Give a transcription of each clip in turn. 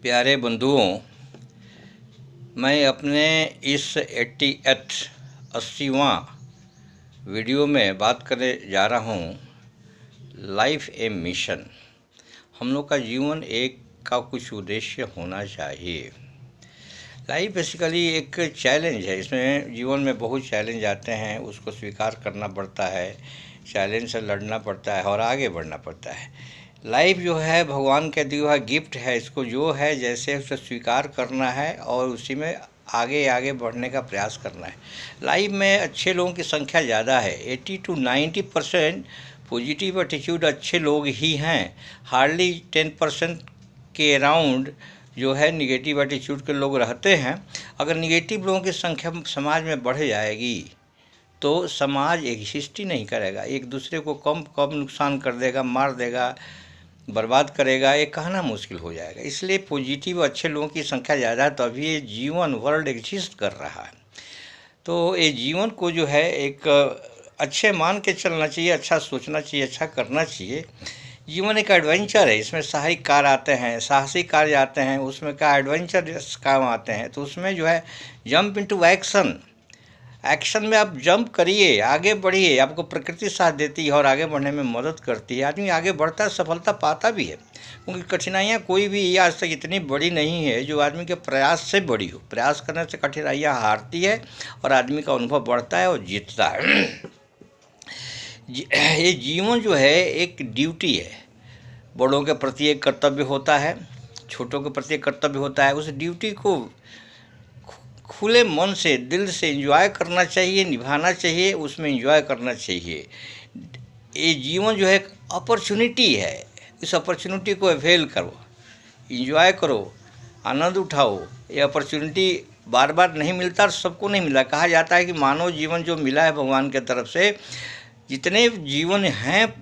प्यारे बंधुओं, मैं अपने इस 80वां वीडियो में बात करने जा रहा हूँ लाइफ ए मिशन। हम लोग का जीवन एक का कुछ उद्देश्य होना चाहिए। लाइफ बेसिकली एक चैलेंज है। इसमें जीवन में बहुत चैलेंज आते हैं, उसको स्वीकार करना पड़ता है, चैलेंज से लड़ना पड़ता है और आगे बढ़ना पड़ता है। लाइफ जो है भगवान का दिया हुआ गिफ्ट है। इसको जो है जैसे उसे स्वीकार करना है और उसी में आगे आगे बढ़ने का प्रयास करना है। लाइफ में अच्छे लोगों की संख्या ज़्यादा है। 80 to 90% पॉजिटिव एटीट्यूड अच्छे लोग ही हैं। हार्डली 10% के अराउंड जो है निगेटिव एटीट्यूड के लोग रहते हैं। अगर निगेटिव लोगों की संख्या समाज में बढ़ जाएगी तो समाज एग्जिस्ट ही नहीं करेगा, एक दूसरे को कम नुकसान कर देगा, मार देगा, बर्बाद करेगा, ये कहना मुश्किल हो जाएगा। इसलिए पॉजिटिव अच्छे लोगों की संख्या ज़्यादा है, तभी ये जीवन वर्ल्ड एग्जिस्ट कर रहा है। तो ये जीवन को जो है एक अच्छे मान के चलना चाहिए, अच्छा सोचना चाहिए, अच्छा करना चाहिए। जीवन एक एडवेंचर है। इसमें साहसिक कार्य आते हैं, साहसिक कार्य आते हैं, उसमें क्या एडवेंचर काम आते हैं। तो उसमें जो है जंप इनटू एक्शन में आप जंप करिए, आगे बढ़िए। आपको प्रकृति साथ देती है और आगे बढ़ने में मदद करती है। आदमी आगे बढ़ता है, सफलता पाता भी है, क्योंकि कठिनाइयाँ कोई भी आज तक इतनी बड़ी नहीं है जो आदमी के प्रयास से बड़ी हो। प्रयास करने से कठिनाइयाँ हारती है और आदमी का अनुभव बढ़ता है और जीतता है। ये जीवन जो है एक ड्यूटी है। बड़ों के प्रति एक कर्तव्य होता है, छोटों के प्रति एक कर्तव्य होता है। उस ड्यूटी को खुले मन से, दिल से एंजॉय करना चाहिए, निभाना चाहिए, उसमें एंजॉय करना चाहिए। ये जीवन जो है एक अपॉर्चुनिटी है। इस अपॉर्चुनिटी को अवेल करो, एंजॉय करो, आनंद उठाओ। ये अपॉर्चुनिटी बार बार नहीं मिलता और सबको नहीं मिला। कहा जाता है कि मानव जीवन जो मिला है भगवान की तरफ से, जितने जीवन हैं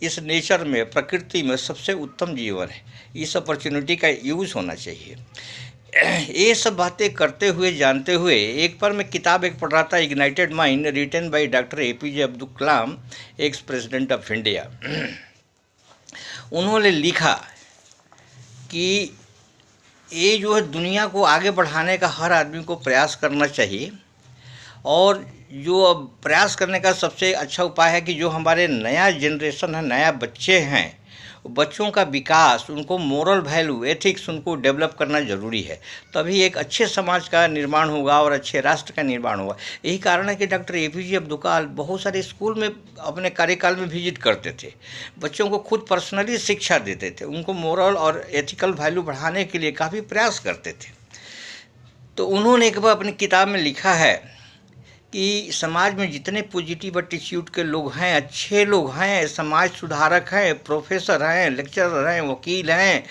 इस नेचर में, प्रकृति में, सबसे उत्तम जीवन है। इस अपॉर्चुनिटी का यूज़ होना चाहिए। ये सब बातें करते हुए, जानते हुए, एक बार मैं किताब एक पढ़ रहा था, ignited mind, written by doctor APJ Abdul Kalam, ex president of India. उन्होंने लिखा कि ये जो है दुनिया को आगे बढ़ाने का हर आदमी को प्रयास करना चाहिए। और जो अब प्रयास करने का सबसे अच्छा उपाय है कि जो हमारे नया जनरेशन है, नया बच्चे हैं, बच्चों का विकास, उनको मोरल वैल्यू, एथिक्स उनको डेवलप करना ज़रूरी है। तभी एक अच्छे समाज का निर्माण होगा और अच्छे राष्ट्र का निर्माण होगा। यही कारण है कि डॉक्टर APJ अब्दुल कलाम बहुत सारे स्कूल में अपने कार्यकाल में विजिट करते थे, बच्चों को खुद पर्सनली शिक्षा देते थे, उनको मोरल और एथिकल वैल्यू बढ़ाने के लिए काफ़ी प्रयास करते थे। तो उन्होंने एक बार अपनी किताब में लिखा है कि समाज में जितने पॉजिटिव एटीट्यूड के लोग हैं, अच्छे लोग हैं, समाज सुधारक हैं, प्रोफेसर हैं, लेक्चरर हैं, वकील हैं,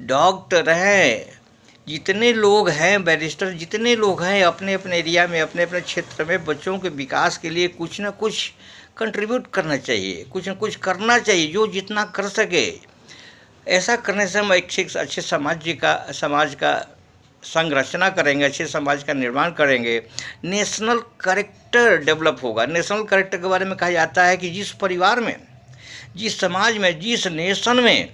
डॉक्टर हैं, जितने लोग हैं, बैरिस्टर, जितने लोग हैं, अपने अपने एरिया में, अपने अपने क्षेत्र में बच्चों के विकास के लिए कुछ ना कुछ कंट्रीब्यूट करना चाहिए, कुछ ना कुछ करना चाहिए, जो जितना कर सके। ऐसा करने से हम एक अच्छे समाज का संरचना करेंगे, अच्छे समाज का निर्माण करेंगे। नेशनल कैरेक्टर डेवलप होगा। नेशनल कैरेक्टर के बारे में कहा जाता है कि जिस परिवार में, जिस समाज में, जिस नेशन में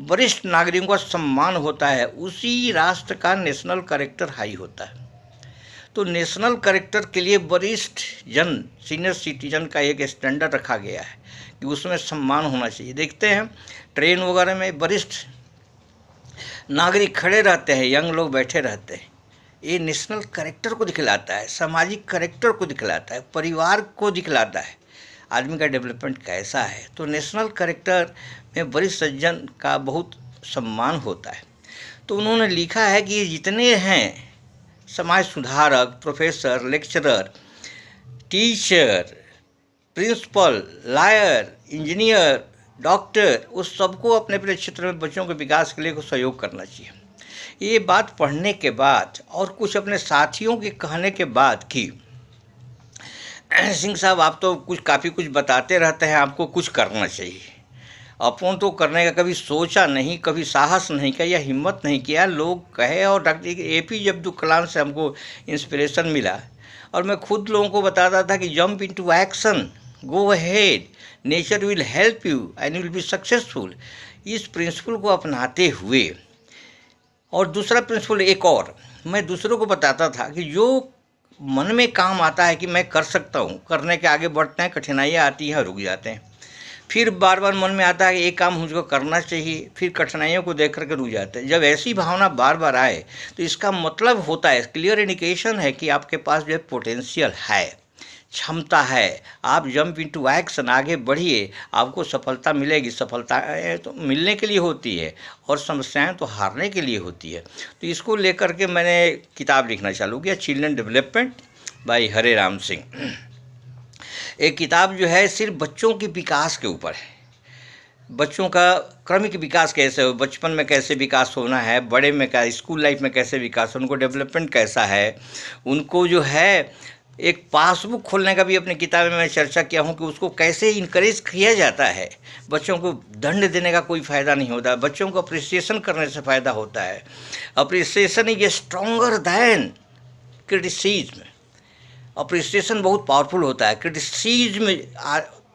वरिष्ठ नागरिकों का सम्मान होता है, उसी राष्ट्र का नेशनल कैरेक्टर हाई होता है। तो नेशनल कैरेक्टर के लिए वरिष्ठ जन, सीनियर सिटीजन का एक स्टैंडर्ड रखा गया है कि उसमें सम्मान होना चाहिए। देखते हैं ट्रेन वगैरह में वरिष्ठ नागरिक खड़े रहते हैं, यंग लोग बैठे रहते हैं। ये नेशनल कैरेक्टर को दिखलाता है, सामाजिक कैरेक्टर को दिखलाता है, परिवार को दिखलाता है, आदमी का डेवलपमेंट कैसा है। तो नेशनल कैरेक्टर में वरिष्ठ सज्जन का बहुत सम्मान होता है। तो उन्होंने लिखा है कि जितने हैं समाज सुधारक, professor, lecturer, teacher, principal, lawyer, engineer, doctor, उस सबको अपने अपने क्षेत्र में बच्चों के विकास के लिए सहयोग करना चाहिए। ये बात पढ़ने के बाद और कुछ अपने साथियों के कहने के बाद कि सिंह साहब आप तो काफ़ी कुछ बताते रहते हैं, आपको कुछ करना चाहिए। अपन तो करने का कभी सोचा नहीं, कभी साहस नहीं किया या हिम्मत नहीं किया। लोग कहे और डॉक्टर APJ अब्दुल कलाम से हमको इंस्पिरेशन मिला और मैं खुद लोगों को बताता था कि jump into action, go ahead, nature will help you and will be successful. इस प्रिंसिपल को अपनाते हुए और दूसरा प्रिंसिपल एक और, मैं दूसरों को बताता था कि जो मन में काम आता है कि मैं कर सकता हूँ, करने के आगे बढ़ते हैं, कठिनाइयाँ आती हैं, रुक जाते हैं। फिर बार बार मन में आता है कि एक काम मुझको करना चाहिए, फिर कठिनाइयों को देख करके रुक जाते हैं। जब ऐसी भावना बार बार आए तो इसका मतलब होता है, क्लियर इंडिकेशन है कि आपके पास जो है पोटेंशियल है, क्षमता है। आप जंप इनटू एक्शन, आगे बढ़िए, आपको सफलता मिलेगी। सफलता तो मिलने के लिए होती है और समस्याएं तो हारने के लिए होती है। तो इसको लेकर के मैंने किताब लिखना चालू किया, चिल्ड्रन डेवलपमेंट बाय हरे राम सिंह। एक किताब जो है सिर्फ बच्चों के विकास के ऊपर है, बच्चों का क्रमिक विकास कैसे हो, बचपन में कैसे विकास होना है, बड़े में क्या, स्कूल लाइफ में कैसे विकास, उनको डेवलपमेंट कैसा है, उनको जो है एक पासबुक खोलने का भी अपनी किताब में मैं चर्चा किया हूँ कि उसको कैसे इनकरेज किया जाता है। बच्चों को दंड देने का कोई फ़ायदा नहीं होता, बच्चों को अप्रिसिएशन करने से फ़ायदा होता है। Appreciation is stronger than criticism. Appreciation बहुत पावरफुल होता है, क्रिटिसिज्म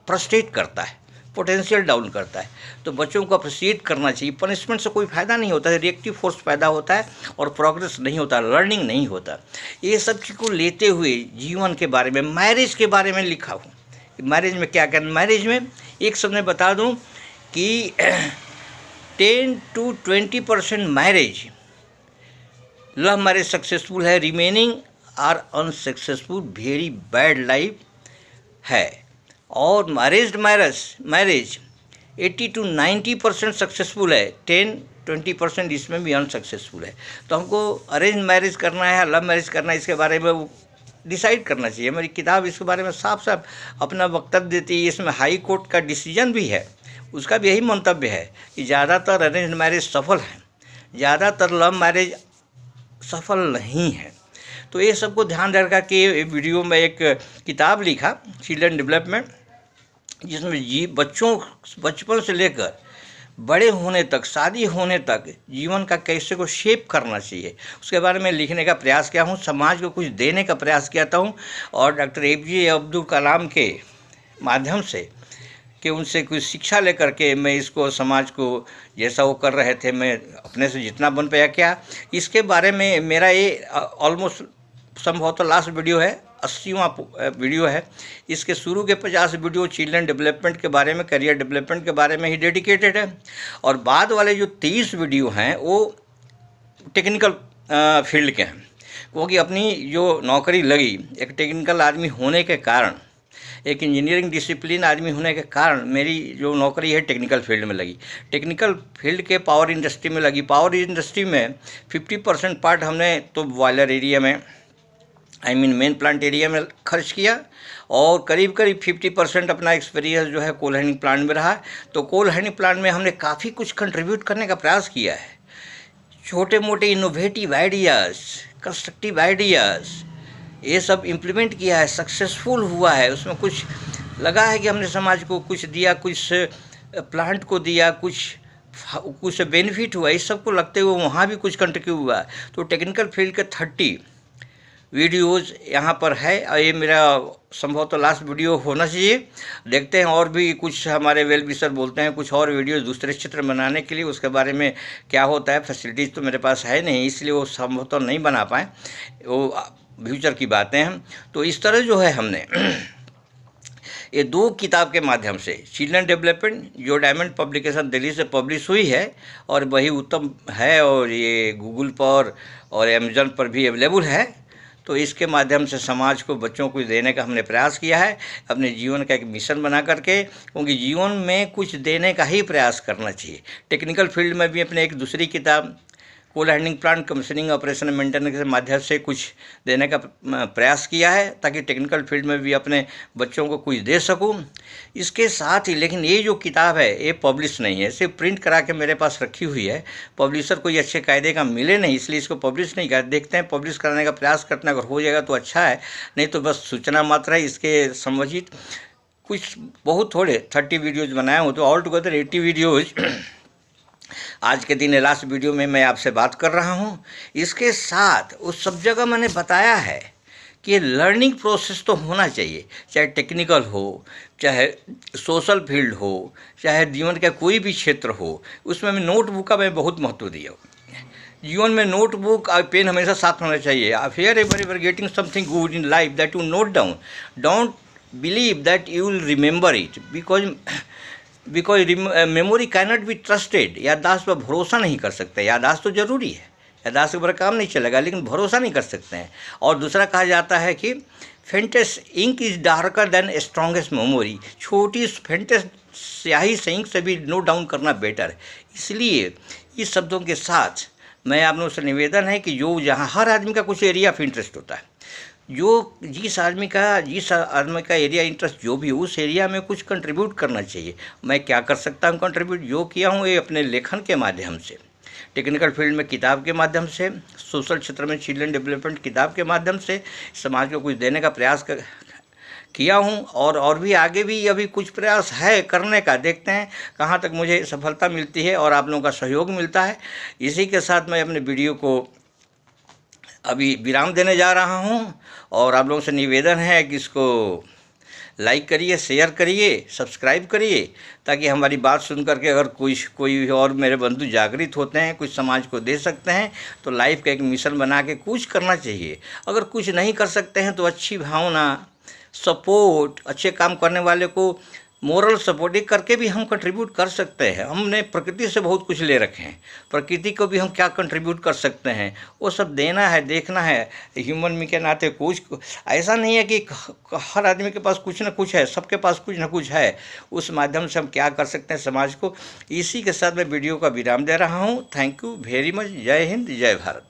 फ्रस्ट्रेट करता है, पोटेंशियल डाउन करता है। तो बच्चों को अप्रिशिएट करना चाहिए। पनिशमेंट से कोई फ़ायदा नहीं होता है, रिएक्टिव फोर्स पैदा होता है और प्रोग्रेस नहीं होता, लर्निंग नहीं होता। ये सब चीज़ को लेते हुए जीवन के बारे में, मैरिज के बारे में लिखा हूँ कि मैरिज में क्या करना। मैरिज में एक सब मैं बता दूँ कि 10 to 20% marriage, love marriage successful है, remaining are unsuccessful, very bad life है। और मैरिज 80 to 90% सक्सेसफुल है, 10-20% इसमें भी अनसक्सेसफुल है। तो हमको अरेंज मैरिज करना है या लव मैरिज करना है, इसके बारे में डिसाइड करना चाहिए। मेरी किताब इसके बारे में साफ साफ अपना वक्तव्य देती है। इसमें हाई कोर्ट का डिसीजन भी है, उसका भी यही मंतव्य है कि ज़्यादातर अरेंज मैरिज सफल हैं, ज़्यादातर लव मैरिज सफल नहीं है। तो ये सबको ध्यान रखा कि वीडियो में एक किताब लिखा, चिल्ड्रन डेवलपमेंट, जिसमें बचपन से लेकर बड़े होने तक, शादी होने तक जीवन का कैसे को शेप करना चाहिए, उसके बारे में लिखने का प्रयास किया हूँ। समाज को कुछ देने का प्रयास किया हूँ और डॉक्टर APJ अब्दुल कलाम के माध्यम से कि उनसे कुछ शिक्षा लेकर के मैं इसको समाज को जैसा वो कर रहे थे, मैं अपने से जितना बन पाया क्या, इसके बारे में मेरा ये ऑलमोस्ट संभवतः लास्ट वीडियो है, 80वां वीडियो है। इसके शुरू के 50 वीडियो चिल्ड्रन डेवलपमेंट के बारे में, करियर डेवलपमेंट के बारे में ही डेडिकेटेड है और बाद वाले जो 30 वीडियो हैं वो टेक्निकल फील्ड के हैं, क्योंकि अपनी जो नौकरी लगी, एक टेक्निकल आदमी होने के कारण, एक इंजीनियरिंग डिसिप्लिन आदमी होने के कारण मेरी जो नौकरी है टेक्निकल फील्ड में लगी। टेक्निकल फील्ड के पावर इंडस्ट्री में लगी। पावर इंडस्ट्री में 50% पार्ट हमने तो बॉयलर एरिया में, मेन प्लांट एरिया में खर्च किया और करीब 50% अपना एक्सपीरियंस जो है कोल हैंडलिंग प्लांट में रहा। तो कोल हैंडलिंग प्लांट में हमने काफ़ी कुछ कंट्रीब्यूट करने का प्रयास किया है। छोटे मोटे इनोवेटिव आइडियाज़, कंस्ट्रक्टिव आइडियाज़, ये सब इम्प्लीमेंट किया है, सक्सेसफुल हुआ है। उसमें कुछ लगा है कि हमने समाज को कुछ दिया, कुछ प्लांट को दिया, कुछ बेनिफिट हुआ, इस सब को लगते हुए वहाँ भी कुछ कंट्रीब्यूट हुआ। तो टेक्निकल फील्ड के 30 वीडियोज़ यहाँ पर है और ये मेरा संभवतः लास्ट वीडियो होना चाहिए। देखते हैं और भी कुछ हमारे वेल विशर बोलते हैं कुछ और वीडियोज़ दूसरे क्षेत्र में बनाने के लिए, उसके बारे में क्या होता है, फैसिलिटीज़ तो मेरे पास है नहीं, इसलिए वो संभवतः नहीं बना पाए, वो फ्यूचर की बातें हैं। तो इस तरह जो है हमने ये 2 किताब के माध्यम से, चिल्ड्रन डेवलपमेंट जो डायमंड पब्लिकेशन दिल्ली से पब्लिश हुई है और वही उत्तम है और ये गूगल पर और अमेजन पर भी अवेलेबल है, तो इसके माध्यम से समाज को, बच्चों को देने का हमने प्रयास किया है अपने जीवन का एक मिशन बना करके, क्योंकि जीवन में कुछ देने का ही प्रयास करना चाहिए। टेक्निकल फील्ड में भी अपने एक दूसरी किताब coal handling plant commissioning operation maintenance के माध्यम से कुछ देने का प्रयास किया है ताकि टेक्निकल फील्ड में भी अपने बच्चों को कुछ दे सकूं। इसके साथ ही लेकिन ये जो किताब है ये पब्लिश नहीं है, सिर्फ प्रिंट करा के मेरे पास रखी हुई है। पब्लिशर कोई अच्छे कायदे का मिले नहीं, इसलिए इसको पब्लिश नहीं कर, देखते हैं पब्लिश कराने का प्रयास करते हैं, अगर हो जाएगा तो अच्छा है, नहीं तो बस सूचना मात्र है। इसके संबंधित कुछ बहुत थोड़े 30 वीडियोज़ बनाए हूँ, तो ऑल टुगेदर 80 वीडियोज़ आज के दिन लास्ट वीडियो में मैं आपसे बात कर रहा हूँ। इसके साथ उस सब जगह मैंने बताया है कि लर्निंग प्रोसेस तो होना चाहिए, चाहे टेक्निकल हो, चाहे सोशल फील्ड हो, चाहे जीवन का कोई भी क्षेत्र हो, उसमें मैं नोटबुक का मैं बहुत महत्व दिया हूँ जीवन में नोटबुक और पेन हमेशा साथ होना चाहिए। Fair ever ever getting something good in life that you note down, don't believe that you will remember it, because memory cannot be trusted. याददाश्त पर भरोसा नहीं कर सकते। याददाश्त तो ज़रूरी है, याददाश्त के ऊपर काम नहीं चलेगा, लेकिन भरोसा नहीं कर सकते हैं। और दूसरा कहा जाता है कि faintest ink is darker than strongest memory. छोटी फेंटेस्ट स्याही से इंक से भी नोट डाउन करना बेटर है। इसलिए इस शब्दों के साथ मैं आप लोगों से निवेदन है कि जो जहाँ हर आदमी का कुछ एरिया ऑफ इंटरेस्ट होता है, जो जिस आदमी का एरिया इंटरेस्ट जो भी, उस एरिया में कुछ कंट्रीब्यूट करना चाहिए। मैं क्या कर सकता हूँ कंट्रीब्यूट? जो किया हूँ ये अपने लेखन के माध्यम से, टेक्निकल फील्ड में किताब के माध्यम से, सोशल क्षेत्र में चिल्ड्रन डेवलपमेंट किताब के माध्यम से समाज को कुछ देने का प्रयास किया हूँ। और भी आगे भी अभी कुछ प्रयास है करने का, देखते हैं कहाँ तक मुझे सफलता मिलती है और आप लोगों का सहयोग मिलता है। इसी के साथ मैं अपने वीडियो को अभी विराम देने जा रहा हूँ और आप लोगों से निवेदन है कि इसको लाइक करिए, शेयर करिए, सब्सक्राइब करिए, ताकि हमारी बात सुन करके अगर कोई और मेरे बंधु जागृत होते हैं, कुछ समाज को दे सकते हैं, तो लाइफ का एक मिशन बना के कुछ करना चाहिए। अगर कुछ नहीं कर सकते हैं तो अच्छी भावना, सपोर्ट, अच्छे काम करने वाले को मोरल सपोर्टिंग करके भी हम कंट्रीब्यूट कर सकते हैं। हमने प्रकृति से बहुत कुछ ले रखे हैं, प्रकृति को भी हम क्या कंट्रीब्यूट कर सकते हैं वो सब देना है, देखना है। ह्यूमन बीइंग के नाते कुछ ऐसा नहीं है कि हर आदमी के पास कुछ ना कुछ है, सबके पास कुछ ना कुछ है। उस माध्यम से हम क्या कर सकते हैं समाज को। इसी के साथ मैं वीडियो का विराम दे रहा हूँ। Thank you very much. जय हिंद, जय भारत।